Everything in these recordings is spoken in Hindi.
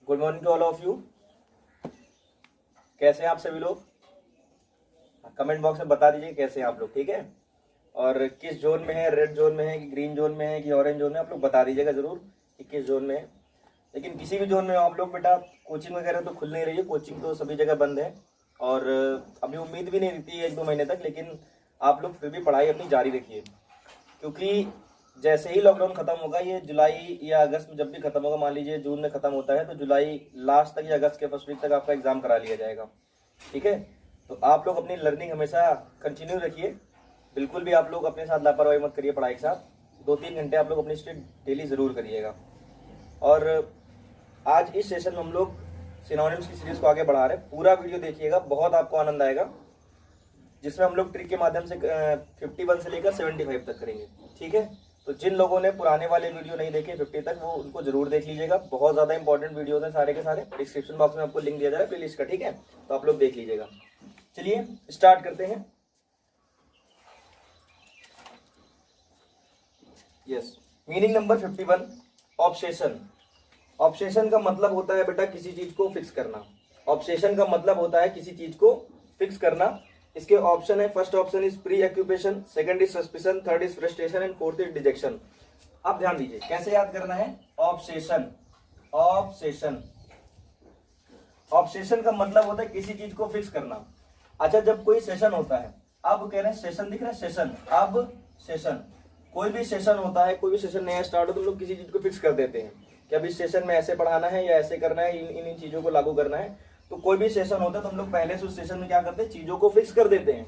Good morning to all of you. कैसे हैं आप सभी लोग? कमेंट बॉक्स में बता दीजिए कैसे हैं आप लोग, ठीक है। और किस जोन में है, रेड जोन में है कि ग्रीन जोन में है कि ऑरेंज जोन में, आप लोग बता दीजिएगा जरूर कि किस जोन में है। लेकिन किसी भी जोन में हो आप लोग बेटा, कोचिंग वगैरह तो खुल नहीं रही है, कोचिंग तो सभी जगह बंद है और अभी उम्मीद भी नहीं रहती है 1-2 महीने तक। लेकिन आप लोग फिर भी पढ़ाई अपनी जारी रखिए, क्योंकि जैसे ही लॉकडाउन खत्म होगा, ये जुलाई या अगस्त में जब भी खत्म होगा, मान लीजिए जून में खत्म होता है तो जुलाई लास्ट तक या अगस्त के फर्स्ट वीक तक आपका एग्जाम करा लिया जाएगा, ठीक है। तो आप लोग अपनी लर्निंग हमेशा कंटिन्यू रखिए, बिल्कुल भी आप लोग अपने साथ लापरवाही मत करिए पढ़ाई के साथ। 2-3 घंटे आप लोग अपनी स्टडी डेली ज़रूर करिएगा। और आज इस सेशन में हम लोग सिनोनिम्स की सीरीज को आगे बढ़ा रहे हैं। पूरा वीडियो देखिएगा, बहुत आपको आनंद आएगा, जिसमें हम लोग ट्रिक के माध्यम से 51 से लेकर 75 तक करेंगे, ठीक है। तो जिन लोगों ने पुराने वाले वीडियो नहीं देखे 50 तक, वो उनको जरूर देख लीजिएगा। बहुत ज़्यादा इंपॉर्टेंट वीडियोस हैं सारे के सारे। डिस्क्रिप्शन बॉक्स में आपको लिंक दिया जा रहा है प्लेलिस्ट का, ठीक है, तो आप लोग देख लीजिएगा। चलिए स्टार्ट करते हैं। Yes, meaning number 51, obsession. Obsession का मतलब होता है बेटा किसी चीज को फिक्स करना। ऑब्सेशन का मतलब होता है किसी चीज को फिक्स करना। इसके ऑप्शन है, first option is pre occupation, second is suspicion, third is frustration and fourth is detection. आप ध्यान दीजिए कैसे याद करना है। ऑब्सेशन, ऑब्सेशन, ऑब्सेशन का मतलब होता है किसी चीज को फिक्स करना। अच्छा, जब कोई सेशन होता है, अब कह रहे हैं सेशन दिख रहा है, सेशन, अब सेशन, कोई भी सेशन होता है, कोई भी सेशन नया स्टार्ट हो तो हम लोग किसी चीज को फिक्स कर देते हैं कि अभी सेशन में ऐसे पढ़ाना है या ऐसे करना है, इन चीजों को लागू करना है। तो कोई भी सेशन होता है तो हम लोग पहले से उस सेशन में क्या करते हैं, चीजों को फिक्स कर देते हैं।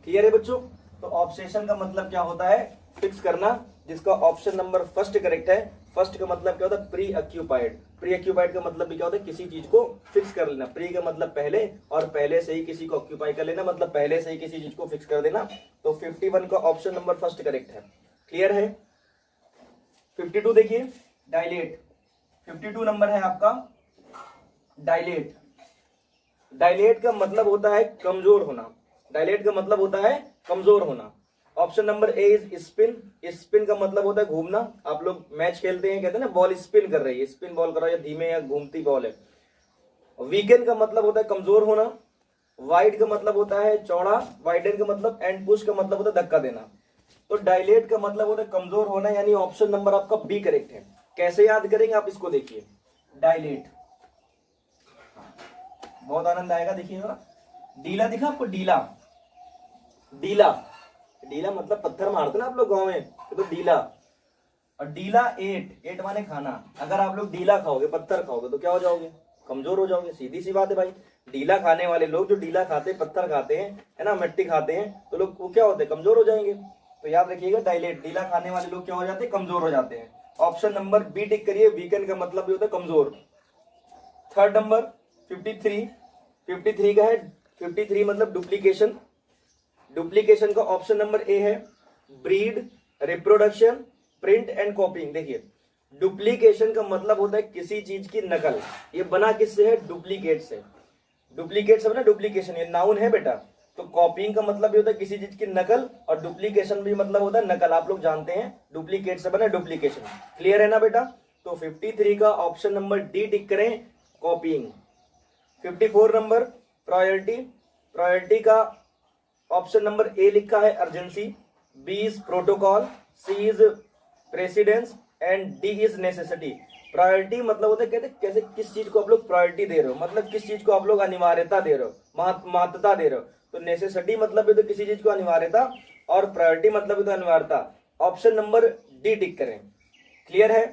क्लियर है बच्चों? तो ऑब्सेशन का मतलब क्या होता है, फिक्स करना, जिसका ऑप्शन नंबर फर्स्ट करेक्ट है। फर्स्ट का मतलब क्या होता है, प्री ऑक्यूपाइड। प्री ऑक्यूपाइड का मतलब भी क्या होता है, किसी चीज को फिक्स कर लेना। प्री का मतलब पहले, और पहले से ही किसी को ऑक्यूपाई कर लेना, मतलब पहले से ही किसी चीज को फिक्स कर देना। तो 51 का ऑप्शन नंबर फर्स्ट करेक्ट है। क्लियर है? 52 देखिए, डायलेट। 52 नंबर है आपका डायलेट। डायलेट का मतलब होता है कमजोर होना। डायलेट का मतलब होता है कमजोर होना। Option number A is spin. Spin का मतलब होता है घूमना। आप लोग मैच खेलते हैं, कहते हैं ना बॉल स्पिन कर रही है, स्पिन बॉल कर रहा है, या धीमे या घूमती बॉल है। वीकेंड का मतलब होता है कमजोर होना। वाइड का मतलब होता है चौड़ा। वाइडन का मतलब, एंड पुश का मतलब होता है धक्का देना। तो डायलेट का मतलब होता है कमजोर होना, यानी ऑप्शन नंबर आपका बी करेक्ट है। कैसे याद करेंगे आप इसको, देखिए डायलेट, बहुत आनंद आएगा। देखिए जरा, डीला दिखा आपको, डीला, डीला, डीला मतलब पत्थर मारते ना आप लोग गांव में, तो डीला। और डीला एट, एट माने खाना। अगर आप लोग डीला खाओगे, पत्थर खाओगे, तो क्या हो जाओगे, कमजोर हो जाओगे। सीधी सी बात है भाई। डीला खाने वाले लोग, जो डीला खाते हैं, पत्थर खाते हैं, है ना, मिट्टी खाते हैं, तो लोग वो क्या होते हैं, कमजोर हो जाएंगे। तो याद रखिएगा, डायलेट, डीला खाने वाले लोग क्या हो जाते हैं, कमजोर हो जाते हैं। ऑप्शन नंबर बी टिक करिए। वीकेंड का मतलब भी होता है कमजोर। थर्ड नंबर 53, 53 का है, 53 मतलब डुप्लीकेशन। डुप्लीकेशन का ऑप्शन नंबर ए है। Breed, reproduction, print and कॉपिंग। देखिए, डुप्लीकेशन का मतलब होता है किसी चीज की नकल। ये बना किससे है, डुप्लीकेट से। डुप्लीकेट से बना डुप्लीकेशन, ये नाउन है बेटा। तो कॉपिंग का मतलब भी होता है किसी चीज की नकल, और डुप्लीकेशन भी मतलब होता है नकल। आप लोग जानते हैं डुप्लीकेट से बना डुप्लीकेशन। क्लियर है ना बेटा? तो 53 का ऑप्शन नंबर डी टिक करें, कॉपिंग। 54 number priority. प्रायोरिटी का ऑप्शन नंबर ए लिखा है urgency, B is protocol, C is precedence and D is necessity. Priority मतलब होता है, कहते हैं कैसे, किस चीज को आप लोग प्रायोरिटी दे रहे हो, मतलब किस चीज को आप लोग अनिवार्यता दे रहे हो, महत्वता दे रहे हो। तो नेसेसिटी मतलब है तो किसी चीज को अनिवार्यता, और प्रायोरिटी मतलब है तो अनिवार्यता। ऑप्शन नंबर डी टिक करें। क्लियर है?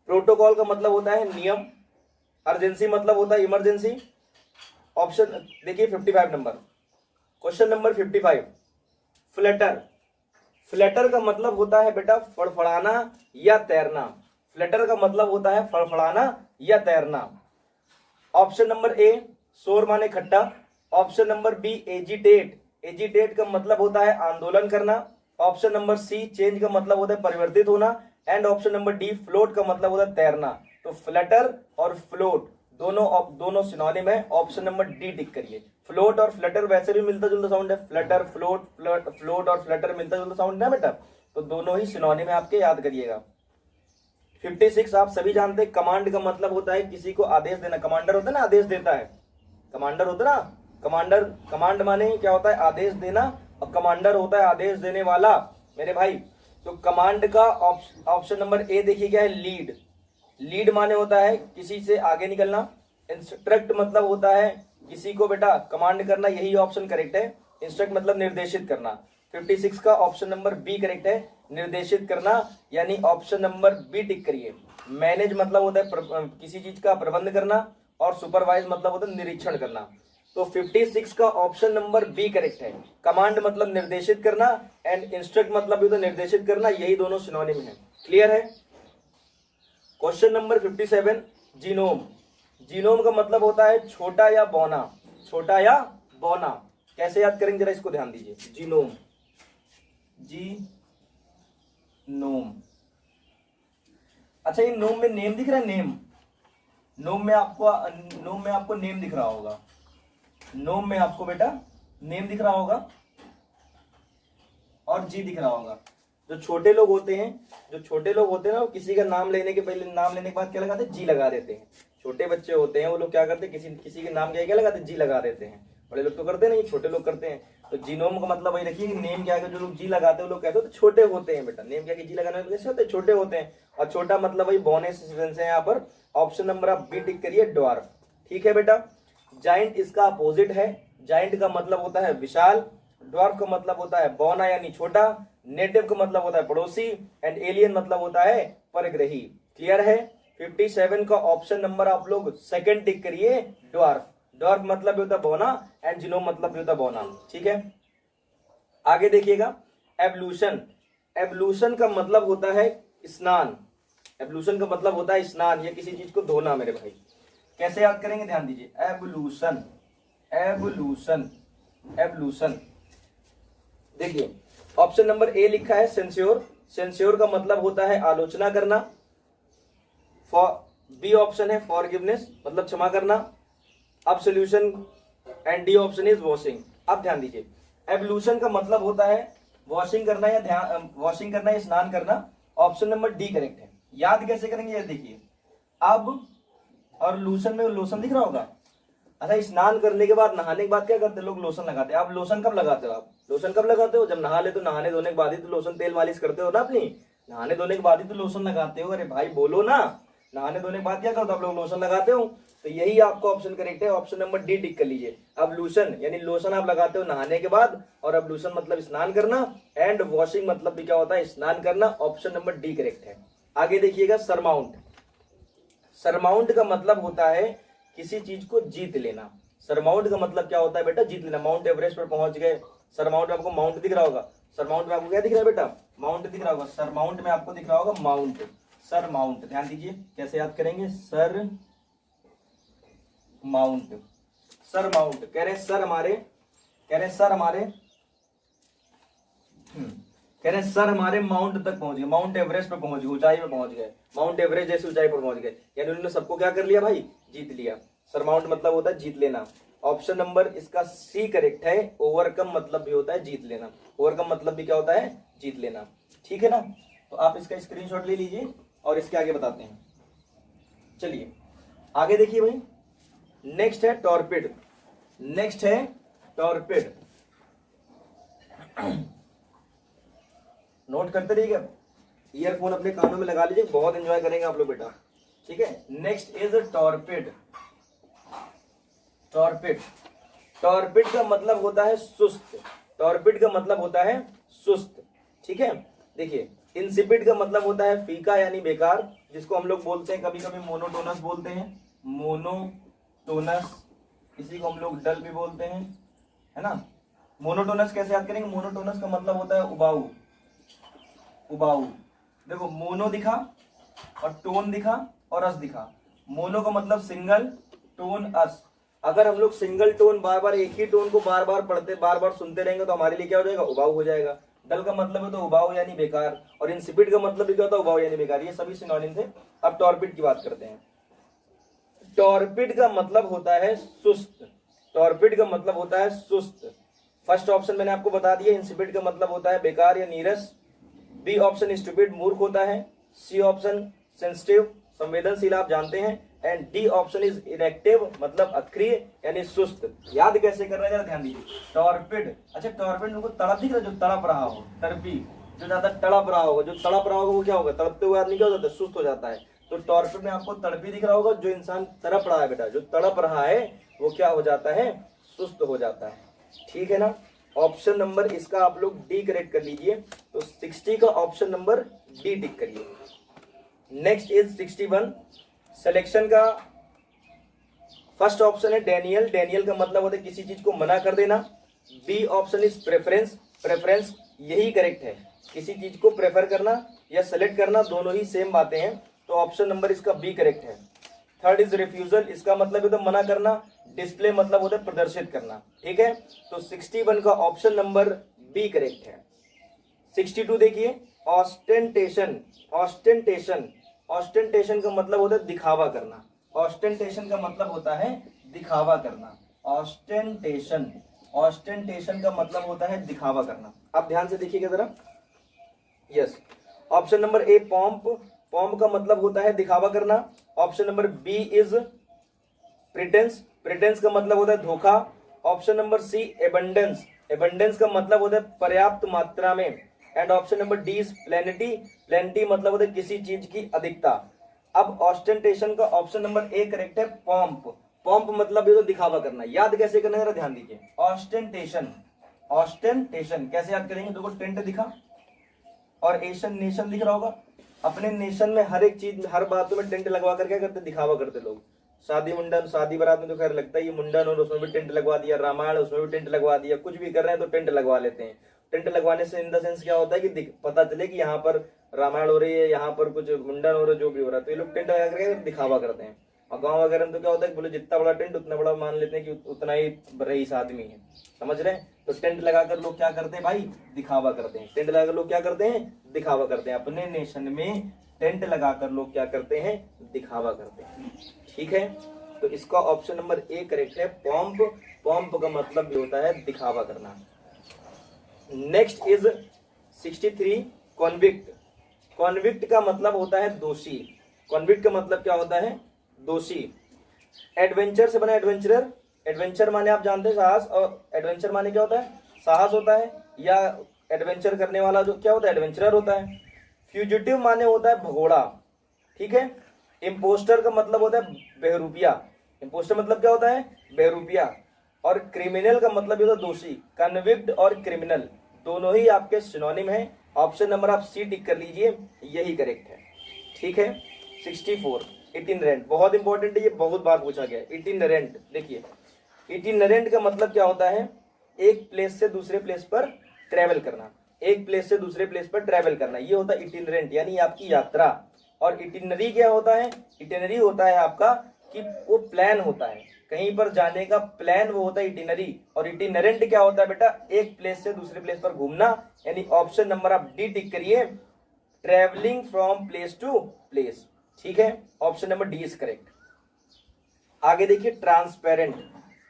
प्रोटोकॉल का मतलब होता है नियम, अर्जेंसी मतलब होता है इमरजेंसी। ऑप्शन देखिए 55 number, question number 55, Flutter. Flutter का मतलब होता है बेटा फड़फड़ाना या तैरना। फ्लटर का मतलब होता है फड़फड़ाना या तैरना। ऑप्शन नंबर ए, शोर माने खट्टा। Option number B, agitate. Agitate का मतलब होता है आंदोलन करना। ऑप्शन नंबर सी, चेंज का मतलब होता है परिवर्तित होना। And option number D, float का मतलब होता है तैरना। तो फ्लटर और फ्लोट दोनों सिनोनिम है। ऑप्शन नंबर डी टिक करिए। फ्लोट और फ्लटर वैसे भी मिलता जुलता साउंड है। फ्लटर, फ्लोट, फ्लोट और फ्लटर मिलता जुलता साउंड है बेटा, तो दोनों ही सिनोनिम है आपके, याद करिएगा। 56 आप सभी जानते हैं, कमांड का मतलब होता है किसी को आदेश देना। कमांडर होता है ना, आदेश देता है। कमांडर होता है ना, कमांडर, कमांड माने क्या होता है, आदेश देना, और कमांडर होता है आदेश देने वाला मेरे भाई। तो कमांड का ऑप्शन नंबर ए देखिए क्या है, लीड। लीड माने होता है किसी से आगे निकलना। इंस्ट्रक्ट मतलब होता है किसी को बेटा कमांड करना, यही ऑप्शन करेक्ट है। इंस्ट्रक्ट मतलब निर्देशित करना। 56 का ऑप्शन नंबर बी करेक्ट है, निर्देशित करना, यानी ऑप्शन नंबर बी टिक करिए। मैनेज मतलब होता है किसी चीज का प्रबंध करना, और सुपरवाइज मतलब होता है निरीक्षण करना। तो 56 का ऑप्शन नंबर बी करेक्ट है। कमांड मतलब निर्देशित करना, एंड इंस्ट्रक्ट मतलब भी तो निर्देशित करना, यही दोनों सिनोनिम है। क्लियर है। Question number 57, genome. जीनोम का मतलब होता है छोटा या बौना। छोटा या बौना कैसे याद करेंगे जरा इसको ध्यान दीजिए। जीनोम, जी नोम। अच्छा, ये नोम में नेम दिख रहा है, नेम। नोम में आपको नेम दिख रहा होगा। नोम में आपको बेटा नेम दिख रहा होगा और जी दिख रहा होगा। जो छोटे लोग होते हैं ना, वो किसी का नाम लेने के बाद क्या लगाते हैं, जी लगा देते हैं। छोटे बच्चे होते हैं वो लोग क्या करते हैं, किसी के नाम क्या लगाते हैं, जी लगा देते हैं। बड़े लोग तो करते नहीं, छोटे लोग करते हैं। तो जीनोम का मतलब वही रखिए, नेम क्या है, जो लोग जी लगाते हैं वो लोग कहते हैं छोटे होते हैं बेटा। नेम क्या है, जी लगाने कैसे होते हैं, छोटे होते हैं। और छोटा मतलब वही बौने से यहाँ पर। ऑप्शन नंबर आप बी टिक करिए, ड्वार्फ। ठीक है बेटा। जाइंट इसका अपोजिट है। जाइंट का मतलब होता है विशाल, ड्वार्फ का मतलब होता है बौना यानी छोटा, नेटिव का मतलब होता है पड़ोसी, एंड एलियन मतलब होता है परग्रही। क्लियर है। 57 का ऑप्शन नंबर आप लोग सेकंड टिक करिए, ड्वार्फ। ड्वार्फ मतलब भी होता है बौना, एंड जीनोम मतलब भी होता है बौना। ठीक है, आगे देखिएगा। एवोल्यूशन। एवोल्यूशन का मतलब होता है स्नान। एवोल्यूशन का मतलब होता है स्नान, या किसी चीज को धोना मेरे भाई। कैसे याद करेंगे ध्यान दीजिए। Evolution, evolution, evolution. देखिए ऑप्शन नंबर ए लिखा है सेंस्योर। सेंस्योर का मतलब होता है आलोचना करना। बी ऑप्शन है फॉरगिवनेस मतलब क्षमा करना। अब solution, and D option is washing. अब ध्यान दीजिए, एवोल्यूशन का मतलब होता है वॉशिंग करना या स्नान करना। ऑप्शन नंबर डी करेक्ट है। याद कैसे करेंगे ये देखिए। अब और लूशन में लोशन दिख रहा होगा। अच्छा, स्नान करने के बाद, नहाने के बाद क्या करते हैं लोग, लोशन लगाते हैं। आप लोशन कब लगाते हो, आप लोशन कब लगाते हो, जब नहा ले। तो नहाने धोने के बाद ही तो लोशन तेल मालिश करते हो ना अपनी। नहाने धोने के बाद ही तो लोशन लगाते हो। अरे भाई बोलो ना, नहाने धोने के बाद क्या करते हो आप लोग, लोशन लगाते हो। तो यही आपका ऑप्शन करेक्ट है। ऑप्शन नंबर डी टिक कर लीजिए। अब लूशन यानी लोशन आप लगाते हो नहाने के बाद, और अब लूशन मतलब स्नान करना, एंड वॉशिंग मतलब भी क्या होता है, स्नान करना। ऑप्शन नंबर डी करेक्ट है। आगे देखिएगा, सरमाउंट। सरमाउंट का मतलब होता है किसी चीज को जीत लेना। सरमाउंट का मतलब क्या होता है बेटा, जीत लेना। माउंट एवरेस्ट पर पहुंच गए, सरमाउंट में आपको माउंट दिख रहा होगा। सरमाउंट में आपको क्या दिख रहा है बेटा, माउंट दिख रहा होगा। सरमाउंट में आपको दिख रहा होगा माउंट। सर माउंट, ध्यान दीजिए कैसे याद करेंगे, सर माउंट। सर माउंट कह रहे सर हमारे, कह रहे सर हमारे माउंट तक पहुंच गए, माउंट एवरेस्ट पर पहुंच गए, ऊंचाई पे पहुंच गए, माउंट एवरेस्ट जैसी ऊंचाई पर पहुंच गए। यानी उन्होंने सबको क्या कर लिया भाई, जीत लिया। सरमाउंट मतलब होता है जीत लेना। ऑप्शन नंबर इसका सी करेक्ट है। ओवरकम मतलब भी होता है जीत लेना। ओवरकम मतलब भी क्या होता है, जीत लेना। ठीक है ना। तो आप इसका स्क्रीनशॉट ले लीजिए और इसके आगे बताते हैं। चलिए आगे देखिए भाई। नेक्स्ट है टॉर्पिड। नेक्स्ट है टॉर्पिड। नोट करते रहिएगा, ईयरफोन अपने कानों में लगा लीजिए, बहुत एंजॉय करेंगे आप लोग बेटा। ठीक है। Next is torpid. Torpid, torpid का मतलब होता है सुस्त। टॉर्पिड का मतलब होता है सुस्त। ठीक है। देखिए इंसिपिड का मतलब होता है फीका यानी बेकार, जिसको हम लोग बोलते हैं कभी कभी मोनोटोनस बोलते हैं, मोनोटोनस। इसी को हम लोग डल भी बोलते हैं, है ना। मोनोटोनस कैसे याद करेंगे, मोनोटोनस का मतलब होता है उबाऊ। उबाऊ, देखो मोनो दिखा और टोन दिखा और अस दिखा। मोनो का मतलब सिंगल, टोन अस। अगर हम लोग सिंगल टोन बार बार एक ही टोन को बार बार पढ़ते, बार बार सुनते रहेंगे तो हमारे लिए क्या हो जाएगा, उबाऊ हो जाएगा। डल का मतलब है तो उबाऊ यानी बेकार, और इंसिपिड का मतलब भी क्या होता है, उबाऊ यानी बेकार। ये सभी सिनोनिम थे। अब टॉर्पिड की बात करते हैं। टॉर्पिड का मतलब होता है सुस्त। टॉर्पिड का मतलब होता है सुस्त। फर्स्ट ऑप्शन मैंने आपको बता दिया, इंसिपिड का मतलब होता है बेकार या नीरस। बी ऑप्शन स्टूपिड मूर्ख होता है। सी ऑप्शन सेंसिटिव, संवेदनशील आप जानते हैं। And D option is inactive, मतलब अक्रिय यानी सुस्त। याद कैसे कर रहे हैं, ध्यान दीजिए। टॉर्पिड, अच्छा टॉर्पिड उनको तड़प दिख रहा है, जो तड़प रहा हो, टर्पी जो ज्यादा तड़प रहा होगा, जो तड़प रहा होगा वो क्या होगा, तड़पते हुए आदमी क्या हो जाता है, सुस्त हो जाता है। तो टॉर्पिड में आपको तड़पी दिख रहा होगा, जो इंसान तड़प रहा है बेटा, जो तड़प रहा है वो क्या हो जाता है, सुस्त हो जाता है। ठीक है ना। ऑप्शन नंबर इसका आप लोग डी करेक्ट कर लीजिए। तो 60 का ऑप्शन नंबर डी टिक करिए। Next is 61। सिलेक्शन का फर्स्ट ऑप्शन है डेनियल। डेनियल का मतलब होता है किसी चीज को मना कर देना। B option is preference. Preference यही करेक्ट है, किसी चीज को प्रेफर करना या सेलेक्ट करना दोनों ही सेम बातें हैं। तो ऑप्शन नंबर इसका बी करेक्ट है। थर्ड इज रिफ्यूजल, इसका मतलब होता है मना करना। डिस्प्ले मतलब होता है प्रदर्शित करना। ठीक है, तो 61 का ऑप्शन नंबर बी करेक्ट है। 62 देखिए, ऑस्टेंटेशन। ऑस्टेंटेशन, ऑस्टेंटेशन का मतलब होता है दिखावा करना। ऑस्टेंटेशन का मतलब होता है दिखावा करना। ऑस्टेंटेशन, ऑस्टेंटेशन का मतलब होता है दिखावा करना। आप ध्यान से देखिएगा जरा। Yes, option number A pomp. Pomp का मतलब होता है दिखावा करना। Option number B is pretence. Pretence का मतलब होता है धोखा। Option number C abundance. Abundance का मतलब होता है पर्याप्त मात्रा में। And option number D is plenty. Plenty मतलब होता है किसी चीज की अधिकता। अब ऑस्टेंटेशन का ऑप्शन नंबर ए करेक्ट है, पॉम्प। पॉम्प मतलब ये तो दिखावा करना। याद कैसे करना है जरा ध्यान दीजिए। ऑस्टेंटेशन, ऑस्टेंटेशन कैसे याद करेंगे, देखो टेंट दिखा और एशन नेशन दिख रहा होगा। अपने नेशन में हर एक चीज में, हर बातों में टेंट लगवा कर क्या करते, दिखावा करते लोग। शादी मुंडन, शादी बारात में तो खैर लगता ही है मुंडन, और उसमें भी टेंट लगवा दिया। रामायण उसमें भी टेंट लगवा दिया। कुछ भी कर रहे हैं तो टेंट लगवा लेते हैं। टेंट लगवाने से इन द सेंस क्या होता है कि पता चले कि यहाँ पर रामायण हो रही है, यहाँ पर कुछ मुंडन हो रहा है, जो भी हो रहा है, तो ये लोग टेंट लगा करके दिखावा करते हैं। और गाँव वगैरह में तो क्या होता है, बोले जितना बड़ा टेंट उतना बड़ा मान लेते हैं कि उतना ही रईस आदमी है। समझ रहे हैं। तो टेंट लगाकर लोग क्या करते हैं भाई, दिखावा करते हैं। टेंट लगाकर लोग क्या करते हैं, दिखावा करते हैं। अपने नेशन में टेंट लगाकर लोग क्या करते हैं, दिखावा करते हैं। ठीक है, तो इसका ऑप्शन नंबर ए करेक्ट है, पॉम्प। पॉम्प का मतलब भी होता है दिखावा करना। Next is 63 convict. कॉन्विक्ट का मतलब होता है दोषी। कॉन्विक्ट का मतलब क्या होता है, दोषी। एडवेंचर से बना एडवेंचरर। एडवेंचर माने आप जानते हैं साहस, और एडवेंचर माने क्या होता है, साहस होता है, या एडवेंचर करने वाला जो क्या होता है, एडवेंचरर होता है। फ्यूजिटिव माने होता है भगोड़ा। ठीक है। इम्पोस्टर का मतलब होता है बहरूपिया। इम्पोस्टर मतलब क्या होता है, बहरूपिया। और क्रिमिनल का मतलब होता है दोषी। कन्विक्ट और क्रिमिनल दोनों ही आपके सिनोनिम है। ऑप्शन नंबर आप सी टिक कर लीजिए, यही करेक्ट है। ठीक है। 64 इटिनरेंट, बहुत इंपॉर्टेंट है, ये बहुत बार पूछा गया है। इटिनरेंट देखिए, इटिनरेंट का मतलब क्या होता है, एक प्लेस से दूसरे प्लेस पर ट्रेवल करना। एक प्लेस से दूसरे प्लेस पर ट्रेवल करना, ये होता है इटिनरेंट, यानी आपकी यात्रा। और इटिनरी क्या होता है, इटिनरी होता है आपका कि वो प्लान होता है, कहीं पर जाने का प्लान, वो होता है इटिनरी। और इटिनरेंट क्या होता है बेटा, एक प्लेस से दूसरे प्लेस पर घूमना। यानी ऑप्शन नंबर आप डी टिक करिए, travelling from place to place. ठीक है, option number D is correct. आगे देखिए, ट्रांसपेरेंट।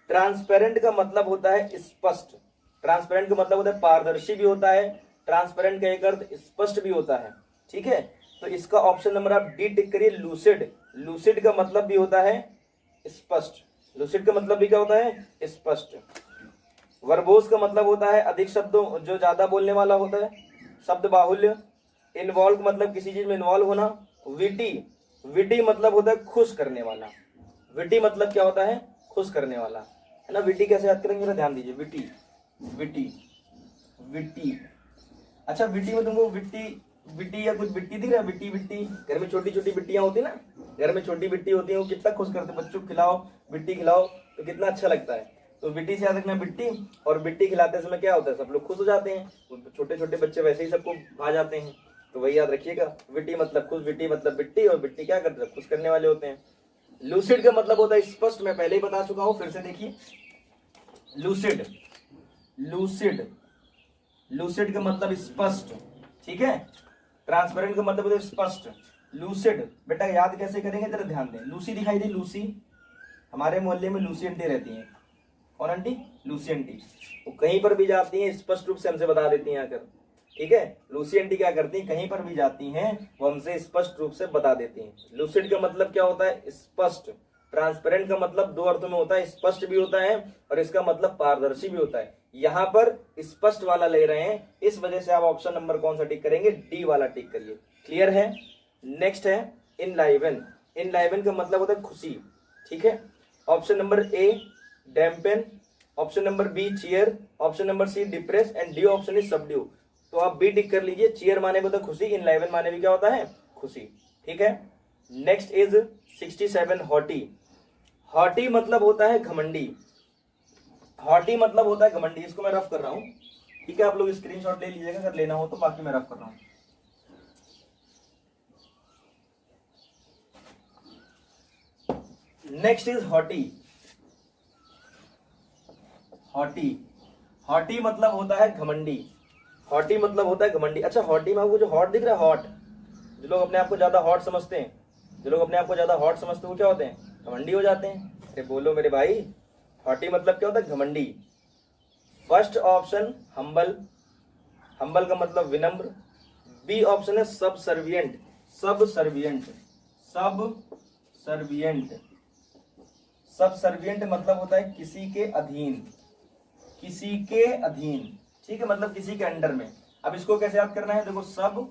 ट्रांसपेरेंट का मतलब होता है स्पष्ट। ट्रांसपेरेंट का मतलब होता है पारदर्शी भी होता है। ट्रांसपेरेंट का एक अर्थ स्पष्ट भी होता है। ठीक है, तो इसका ऑप्शन नंबर आप डी टिक करिए, लूसिड। लूसिड का मतलब भी होता है स्पष्ट। लूसिड का मतलब भी क्या होता है, स्पष्ट। वर्बोस का मतलब होता है अधिक शब्दों, जो ज्यादा बोलने वाला होता है, शब्द बाहुल्य। इन्वॉल्व मतलब किसी चीज में इन्वॉल्व होना। विटी, विटी मतलब होता है खुश करने वाला। विटी मतलब क्या होता है, खुश करने वाला, है ना। विटी कैसे याद करेंगे, ध्यान दीजिए। Witty, witty, witty. अच्छा, विटी में तुमको विट्टी, विट्टी या कुछ बिट्टी दिख रहा है, विट्टी बिट्टी। घर में छोटी छोटी बिट्टियां होती है ना, घर में छोटी बिट्टी होती है, वो कितना खुश करते हैं। बच्चों को खिलाओ, बिट्टी खिलाओ तो कितना अच्छा लगता है। तो विट्टी से याद रखना बिट्टी। और बिट्टी खिलाते समय क्या होता है, सब लोग खुश हो जाते हैं। छोटे छोटे बच्चे वैसे ही सबको आ जाते हैं, तो वही याद रखिएगा। विट्टी मतलब खुश, विट्टी मतलब बिट्टी, और बिट्टी क्या करते हैं, खुश करने वाले होते हैं। लूसिड का मतलब होता है स्पष्ट, मैं पहले ही बता चुका हूं, फिर से देखिए। लूसिड, लूसिड, लूसिड का मतलब स्पष्ट। ठीक है। ट्रांसपेरेंट का मतलब होता है स्पष्ट। लूसिड बेटा याद कैसे करेंगे, जरा ध्यान दें। लूसी दिखाई दी, लूसी। हमारे मोहल्ले में लूसी आंटी रहती हैं। कौन आंटी, लूसी आंटी। वो कहीं पर भी जाती हैं, स्पष्ट रूप से हमसे बता देती हैं आकर। ठीक है। लूसी आंटी क्या करती हैं, कहीं पर भी जाती हैं वो हमसे स्पष्ट रूप से बता देती हैं। लूसिड का मतलब क्या होता है, स्पष्ट। ट्रांसपेरेंट का मतलब दो अर्थों में होता है, स्पष्ट भी होता है और इसका मतलब पारदर्शी भी होता है। यहाँ पर स्पष्ट वाला ले रहे हैं, इस वजह से आप ऑप्शन नंबर कौन सा टिक करेंगे, डी वाला टिक करिए। क्लियर है। नेक्स्ट है इनलाइवन। इनलाइवन का मतलब होता है खुशी, ठीक है। Option number A dampen, option number B cheer, option number C depress and D option is subdue. तो आप बी टिक कर लीजिए। चीयर माने भी होता है खुशी, इनलाइवन माने भी क्या होता है, खुशी, ठीक है। Next is 67 hottie. हॉटी मतलब होता है घमंडी। हॉटी मतलब होता है घमंडी। इसको मैं रफ कर रहा हूं, ठीक है। आप लोग स्क्रीनशॉट ले लीजिएगा अगर लेना हो तो, बाकी मैं रफ कर रहा हूं। Next is haughty. Haughty, haughty मतलब होता है घमंडी। हॉटी मतलब होता है घमंडी। अच्छा, हॉटी में आपको जो हॉट दिख रहा है, हॉट, जो लोग अपने आप को ज्यादा हॉट समझते हैं, जो लोग अपने आप को ज्यादा हॉट समझते हैं वो क्या होते हैं, घमंडी हो जाते हैं। अरे बोलो मेरे भाई, हॉटी मतलब क्या होता है, घमंडी। फर्स्ट ऑप्शन हम्बल, हम्बल का मतलब विनम्र। बी ऑप्शन है सब सर्वियंट, सब सर्वियंट, सब सर्वियंट। सब सर्वियंट मतलब होता है किसी के अधीन, किसी के अधीन, ठीक है, मतलब किसी के अंडर में। अब इसको कैसे याद करना है, देखो सब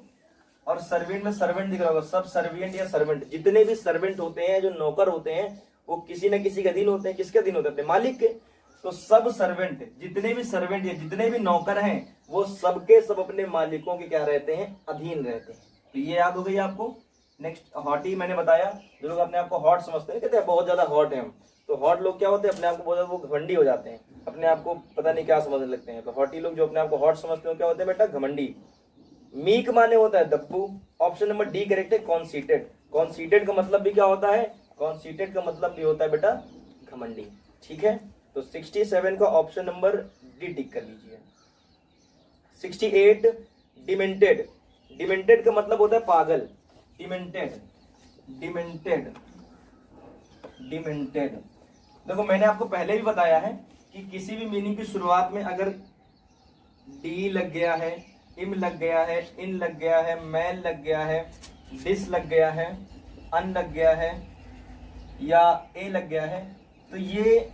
और सर्वेंट में सर्वेंट दिख रहा होगा, सब सर्वियंट या सर्वेंट। जितने भी सर्वेंट होते हैं, जो नौकर होते हैं, वो किसी न किसी के अधीन होते हैं। किसके अधीन होते हैं, अपने मालिक के। तो सब सर्वेंट, जितने भी सर्वेंट या जितने भी नौकर हैं, वो सबके सब अपने मालिकों के क्या रहते हैं, अधीन रहते हैं। तो ये याद हो गई आपको। नेक्स्ट हॉटी मैंने बताया, जो लोग अपने आप को हॉट समझते हैं, कहते हैं बहुत ज्यादा हॉट है हम, तो हॉट लोग क्या होते हैं, अपने आप को बहुत ज्यादा वो घमंडी हो जाते हैं, अपने आप को पता नहीं क्या समझने लगते हैं। तो हॉटी लोग जो अपने आप को हॉट समझते हैं क्या होते हैं बेटा, घमंडी। मीक माने होता है दब्बू। ऑप्शन नंबर डी करेक्ट है, कॉन्सीटेड। कॉन्सीटेड का मतलब भी क्या होता है, कॉन्सीटेड का मतलब भी होता है बेटा घमंडी, ठीक है। तो 67 का ऑप्शन नंबर डी टिक कर लीजिए। 68 डिमेंटेड। डिमेंटेड का मतलब होता है पागल, डिमेंटेड, डिमेंटेड, डिमेंटेड। देखो मैंने आपको पहले भी बताया है कि किसी भी मीनिंग की शुरुआत में अगर डी लग गया है, इम लग गया है, इन लग गया है, मैन लग गया है, डिस लग गया है, अन लग गया है या ए लग गया है, तो ये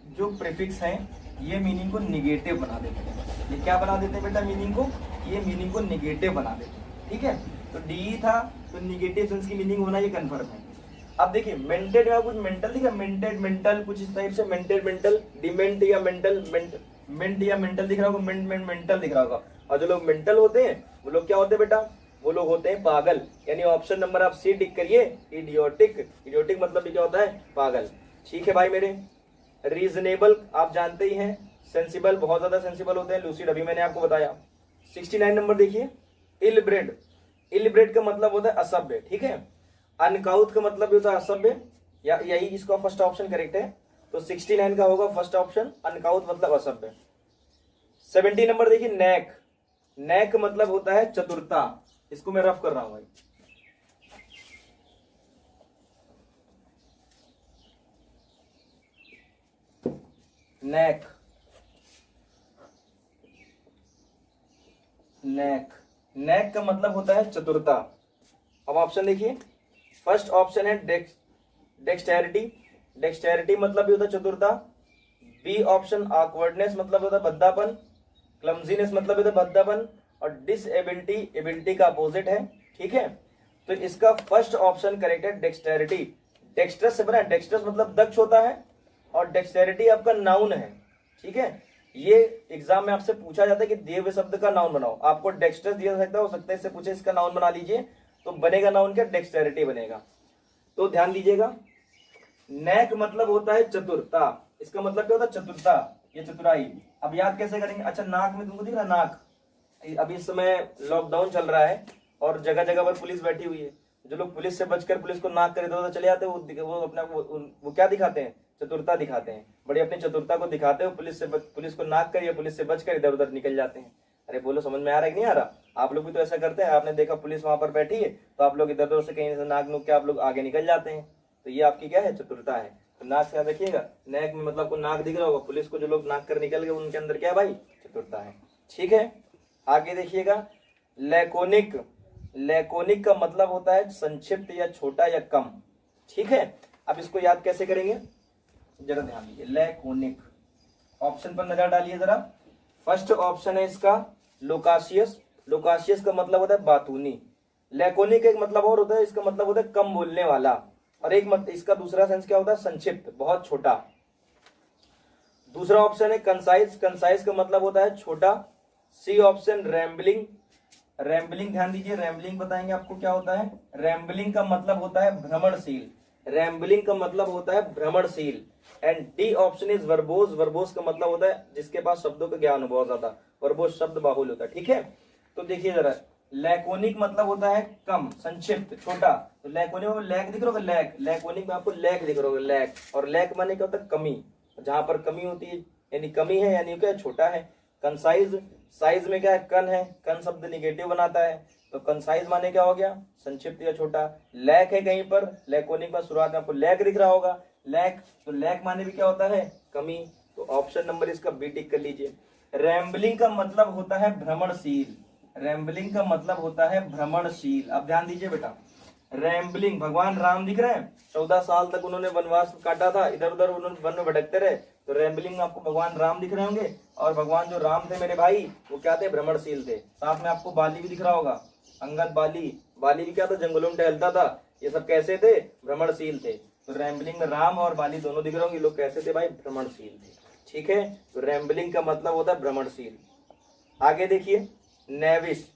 जो प्रीफिक्स हैं ये मीनिंग को निगेटिव बना देते हैं। ये क्या बना देते हैं बेटा, मीनिंग को, ये मीनिंग को निगेटिव बना देते हैं, ठीक है। तो डी था तो निगेटिव सेंस की मीनिंग होना ये कंफर्म है। अब देखिए मेंटेड में कुछ मेंटल दिखा, मेंटेड मेंटल कुछ इस टाइप से, मेंटेड मेंटल, डिमेंट या मेंटल, मेंट या मेंटल दिख रहा होगा, मेंटल दिख रहा होगा। और जो लोग मेंटल होते हैं वो लोग क्या होते हैं बेटा, वो लोग होते हैं पागल। यानी ऑप्शन नंबर आप सी टिक करिए, इडियोटिक। इडियोटिक मतलब भी क्या होता है, पागल, ठीक है भाई मेरे। रीजनेबल आप जानते ही हैं, सेंसिबल बहुत ज्यादा सेंसिबल होते हैं, लूसिड अभी मैंने आपको बताया। 69 नंबर देखिए, इल ब्रेड। इल ब्रेड का मतलब होता है असभ्य, ठीक है। अनकाउथ का मतलब भी होता है असभ्य, या यही इसका फर्स्ट ऑप्शन करेक्ट है। तो 69 का होगा फर्स्ट ऑप्शन, अनकाउथ मतलब असभ्य। 70 नंबर देखिए, नेक। नेक मतलब होता है चतुरता। इसको मैं रफ कर रहा हूं भाई। नेक, नेक, नेक का मतलब होता है चतुरता। अब ऑप्शन देखिए, फर्स्ट ऑप्शन है डेक्सटेरिटी। डेक्सटेरिटी मतलब भी होता है चतुरता। बी ऑप्शन ऑकवर्डनेस मतलब होता है भद्दापन। क्लमजीनेस मतलब होता है भद्दापन। और डिसएबिलिटी एबिलिटी का अपोजिट है, ठीक है। तो इसका फर्स्ट ऑप्शन करेक्ट है डेक्सटेरिटी। डेक्स्ट्रस से बना, डेक्स्ट्रस मतलब दक्ष होता है और डेक्सटेरिटी आपका नाउन है, ठीक है। ये एग्जाम में आपसे पूछा जाता है कि दिए हुए शब्द का नाउन बनाओ। आपको डेक्स्ट्रस दिया सकता है, हो सकता है इससे पूछे इसका नाउन बना लीजिए, तो बनेगा नाउन क्या, डेक्सटेरिटी बनेगा। तो ध्यान दीजिएगा, नेक मतलब होता है चतुरता। इसका मतलब क्या होता है, चतुरता, ये चतुराई। अब याद कैसे करेंगे, अच्छा नाक में तुमको दिख रहा है, नाक अभी इस समय लॉकडाउन चल रहा है और जगह जगह पर पुलिस बैठी हुई है। जो लोग पुलिस से बचकर पुलिस को नाक कर इधर उधर चले जाते हैं, वो अपना वो क्या दिखाते हैं, चतुरता दिखाते हैं। बड़ी अपनी चतुरता को दिखाते हैं, पुलिस को नाक कर या पुलिस से बचकर इधर उधर निकल जाते हैं। अरे बोलो समझ में आ रहा है कि नहीं आ रहा, आप लोग भी तो ऐसा करते हैं। आपने देखा पुलिस वहां पर बैठी है तो आप लोग इधर उधर से कहीं से नाक नूक के आप लोग आगे निकल जाते हैं। तो ये आपकी क्या है, चतुरता है। तो नाक से देखिएगा, नेक में मतलब को नाक दिख रहा होगा, पुलिस को जो लोग नाक कर निकल गए उनके अंदर क्या है भाई, चतुरता है, ठीक है। आगे देखिएगा, लैकोनिक, लैकोनिक का मतलब होता है संक्षिप्त या छोटा या कम। ठीक है, अब इसको याद कैसे करेंगे जरा ध्यान दीजिए। लैकोनिक, ऑप्शन पर नजर डालिए जरा। फर्स्ट ऑप्शन है इसका लोकाशियस, लोकाशियस का मतलब होता है बातूनी। लैकोनिक एक मतलब और होता है, इसका मतलब होता है कम बोलने वाला, और एक इसका दूसरा सेंस क्या होता है, संक्षिप्त, बहुत छोटा। दूसरा ऑप्शन है कंसाइज, कंसाइज का मतलब होता है छोटा। सी ऑप्शन रैम्बलिंग, रैम्बलिंग ध्यान दीजिए, रैम्बलिंग बताएंगे आपको क्या होता है। रैम्बलिंग का मतलब होता है भ्रमणशील, रैम्बलिंग का मतलब होता है भ्रमणशील। And D option is verbose, verbose का मतलब होता है जिसके पास शब्दों का ज्ञान हो बहुत ज्यादा, वर्बोज शब्द बाहुल होता है। ठीक है, तो देखिए जरा, लैकोनिक मतलब होता है कम, संक्षिप्त, छोटा। तो लैकोनिक में लैक दिख रहा होगा, लैक, लैकोनिक में आपको लैक दिख रहा होगा, लैक। और लैक माने क्या होता है, कमी, जहां पर कमी होती है यानी कमी है, यानी क्या छोटा है। कंसाइज, साइज में क्या है, कन है, कन शब्द निगेटिव बनाता है, तो कंसाइज माने क्या हो गया, संक्षिप्त या छोटा। लैक है कहीं पर, लैकोनिक में शुरुआत में आपको लैक दिख रहा होगा, लैक, तो लैक माने भी क्या होता है, कमी। तो ऑप्शन नंबर इसका बी टिक कर लीजिए। रैम्बलिंग का मतलब होता है भ्रमणशील, रैम्बलिंग का मतलब होता है भ्रमणशील। अब ध्यान दीजिए बेटा, रैम्बलिंग, भगवान राम दिख रहे हैं, 14 साल तक उन्होंने वनवास काटा था, इधर उधर उन्होंने वन में भटकते रहे, तो रैम्बलिंग में आपको भगवान राम दिख रहे होंगे। और भगवान जो राम थे मेरे भाई, वो क्या थे, भ्रमणशील थे। साथ में आपको बाली भी दिख रहा होगा, अंगद बाली, बाली भी क्या था, जंगलों में टहलता था। ये सब कैसे थे, भ्रमणशील थे। तो रैम्बलिंग में राम और बाली दोनों दिख रहे होंगे, लोग कैसे थे भाई, भ्रमणशील थे। ठीक है, तो रैम्बलिंग का मतलब होता है भ्रमणशील। आगे देखिए, नेविश,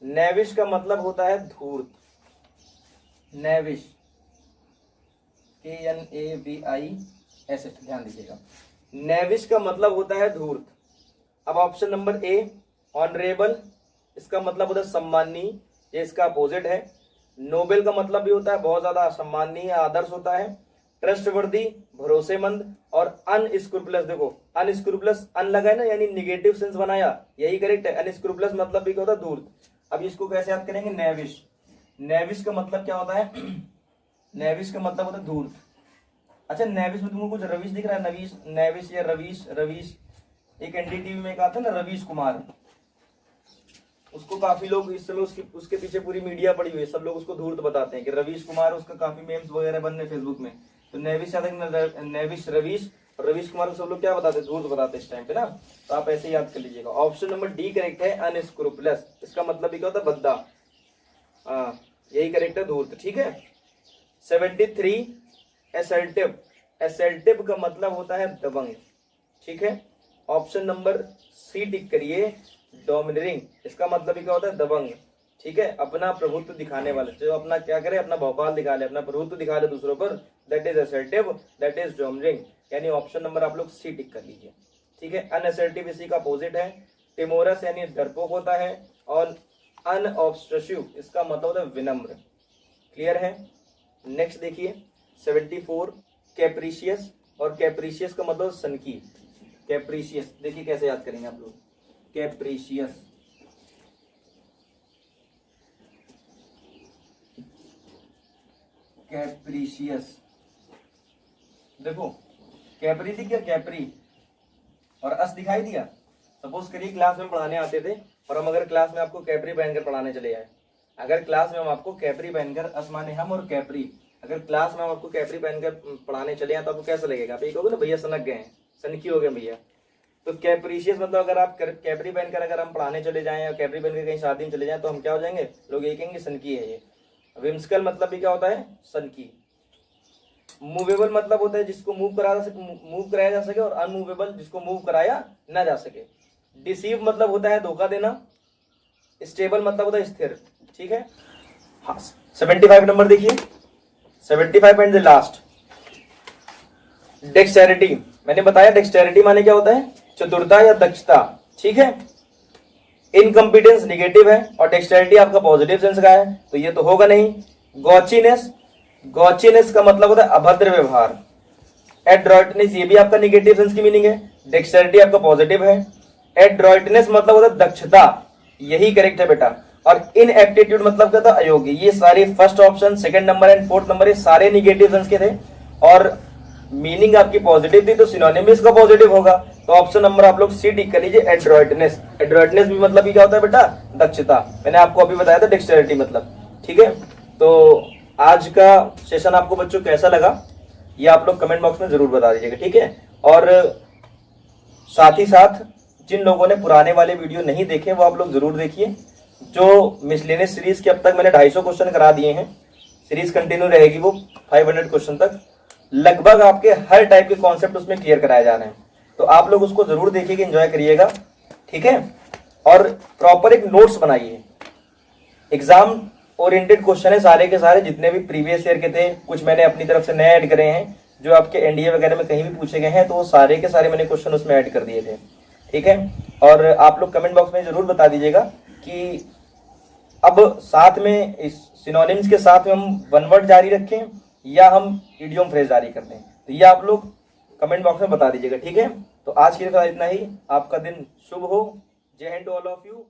नेविश का मतलब होता है धूर्त, नेविश, KNAVIS, ध्यान दीजिएगा, नेविश का मतलब होता है धूर्त। अब ऑप्शन नंबर ए ऑनरेबल, इसका मतलब होता है सम्माननीय, ये इसका अपोजिट है। नोबेल का मतलब भी होता है बहुत ज्यादा सम्माननीय, आदर्श होता है। ट्रस्टवर्दी, भरोसेमंद। और अनस्क्रूपुलस, देखो अनस्क्रूपुलस, अन लगा है ना, यानी निगेटिव सेंस बनाया, यही करेक्ट है। अनस्क्रूपुलस मतलब भी क्या होता है, धूर्त। अब इसको कैसे याद करेंगे, नेविश, नेविश का मतलब क्या होता है, नेविश का मतलब होता है धूर्त। अच्छा, नेविश में तुमको कुछ रविश दिख रहा है, नवीश, नेविश या रवीश, रवीश, एक एनडीटीवी में एक आता है ना रवीश कुमार, उसको काफी लोग इस समय उसके पीछे पूरी मीडिया पड़ी हुई है, सब लोग उसको धूर्त बताते हैं कि रवीश कुमार, उसका काफी मेम्स वगैरह बन रहे फेसबुक में। तो नेविश याद है, नेविश, रवीश, और रवीश कुमार को सब लोग क्या बताते हैं, धूर्त बताते हैं इस टाइम पे ना। तो आप ऐसे याद कर लीजिएगा। ऑप्शन नंबर डी करेक्ट है, अनस्क्रूपुलस, इसका मतलब भी क्या होता है, भद्दा, यही करेक्ट है, धूर्त। ठीक है। 73 एसर्टिव, एसर्टिव का मतलब होता है दबंग। ठीक है, ऑप्शन नंबर सी टिक करिए, डोमिनेटिंग, इसका मतलब क्या होता है, दबंग। ठीक है, अपना प्रभुत्व दिखाने वाले, जो अपना क्या करे, अपना भौकाल दिखा ले, अपना प्रभुत्व दिखा ले दूसरों पर, that is assertive, that is dominating. यानी ऑप्शन नंबर आप लोग सी टिक कर लीजिए। ठीक है, अनअसर्टिव इसी का अपोजिट है। टिमोरस यानी डरपोक होता है, और अनऑब्स्ट्रसिव इसका मतलब होता है विनम्र। क्लियर है। नेक्स्ट देखिए 74 कैप्रिशियस, और कैप्रिशियस का मतलब सनकी। कैप्रिशियस देखिए कैसे याद करेंगे आप लोग, कैप्रिशियस, कैप्रिशियस, देखो कैप्री थी क्या, कैप्री और अस दिखाई दिया। सपोज करिए क्लास में पढ़ाने आते थे, और हम अगर क्लास में आपको कैप्री पहनकर पढ़ाने चले जाए, अगर क्लास में हम आपको कैप्री पहनकर, अस माने हम और कैप्री, अगर क्लास में हम आपको कैप्री पहनकर पढ़ाने चले जाए तो आपको कैसा लगेगा, आप ये कहोगे ना भैया सनक गए हैं, सनकी हो गए भैया। तो कैप्रिशियस मतलब अगर आप कैप्री पहनकर अगर हम पढ़ाने चले जाएं, या कैप्री पहनकर कहीं शादी में चले जाएं, तो हम क्या हो जाएंगे, लोग ये कहेंगे सनकी है ये। विम्सिकल मतलब भी क्या होता है, सनकी। मूवेबल मतलब होता है जिसको मूव कराया जा सके, और अनमूवेबल जिसको मूव कराया ना जा सके। डिसीव मतलब होता है धोखा देना। स्टेबल मतलब होता है स्थिर। ठीक है, हाँ 75 नंबर देखिए, 75 एंड द लास्ट, डेक्सटेरिटी। मैंने बताया डेक्सटेरिटी माने क्या होता है, चतुरता या दक्षता। ठीक है, इनकम्पिटेंस निगेटिव है, और डेक्सटेरिटी आपका पॉजिटिव सेंस का है, तो ये तो होगा नहीं। गॉचीनेस, गॉचीनेस का मतलब होता है अभद्र व्यवहार। एड्रॉइटनेस ये भी आपका निगेटिव सेंस की मीनिंग है, डेक्सटेरिटी आपका पॉजिटिव है। एड्रॉइटनेस मतलब होता है दक्षता, यही करेक्ट है बेटा। और इनएप्टीट्यूड मतलब क्या था, अयोग्य। ये सारे first option, second number and fourth number, ये सारे निगेटिव सेंस के थे, और मीनिंग आपकी पॉजिटिव थी, तो सिनोनिम भी इसका पॉजिटिव होगा। तो ऑप्शन नंबर आप लोग सी टिक कर लीजिए, एड्रॉइटनेस। एड्रॉइटनेस भी मतलब क्या होता है बेटा, दक्षता। मैंने आपको अभी बताया था डेक्स्टेरिटी मतलब, ठीक है। तो आज का सेशन आपको बच्चों कैसा लगा ये आप लोग कमेंट बॉक्स में जरूर बता दीजिएगा, ठीक है। और साथ ही साथ जिन लोगों ने पुराने वाले वीडियो नहीं देखे वो आप लोग जरूर देखिए। जो मिसलेनियस सीरीज के अब तक मैंने 250 क्वेश्चन करा दिए हैं, सीरीज कंटिन्यू रहेगी वो 500 क्वेश्चन तक। लगभग आपके हर टाइप के कॉन्सेप्ट उसमें क्लियर कराए जा रहे हैं, तो आप लोग उसको जरूर देखिएगा, एंजॉय करिएगा, ठीक है। और प्रॉपर एक नोट्स बनाइए। एग्जाम ओरिएंटेड क्वेश्चन है सारे के सारे, जितने भी प्रीवियस ईयर के थे, कुछ मैंने अपनी तरफ से नए ऐड करे हैं, जो आपके एनडीए वगैरह में कहीं भी पूछे गए हैं तो वो सारे के सारे मैंने क्वेश्चन उसमें ऐड कर दिए थे, ठीक है। और आप लोग कमेंट बॉक्स में जरूर बता दीजिएगा कि अब साथ में इस सिनोनिम्स के साथ में हम वन वर्ड जारी रखें या हम इडियम फ्रेज जारी कर दें, तो ये आप लोग कमेंट बॉक्स में बता दीजिएगा, ठीक है। तो आज के लिए इतना ही। आपका दिन शुभ हो। Jai Hind to all of you.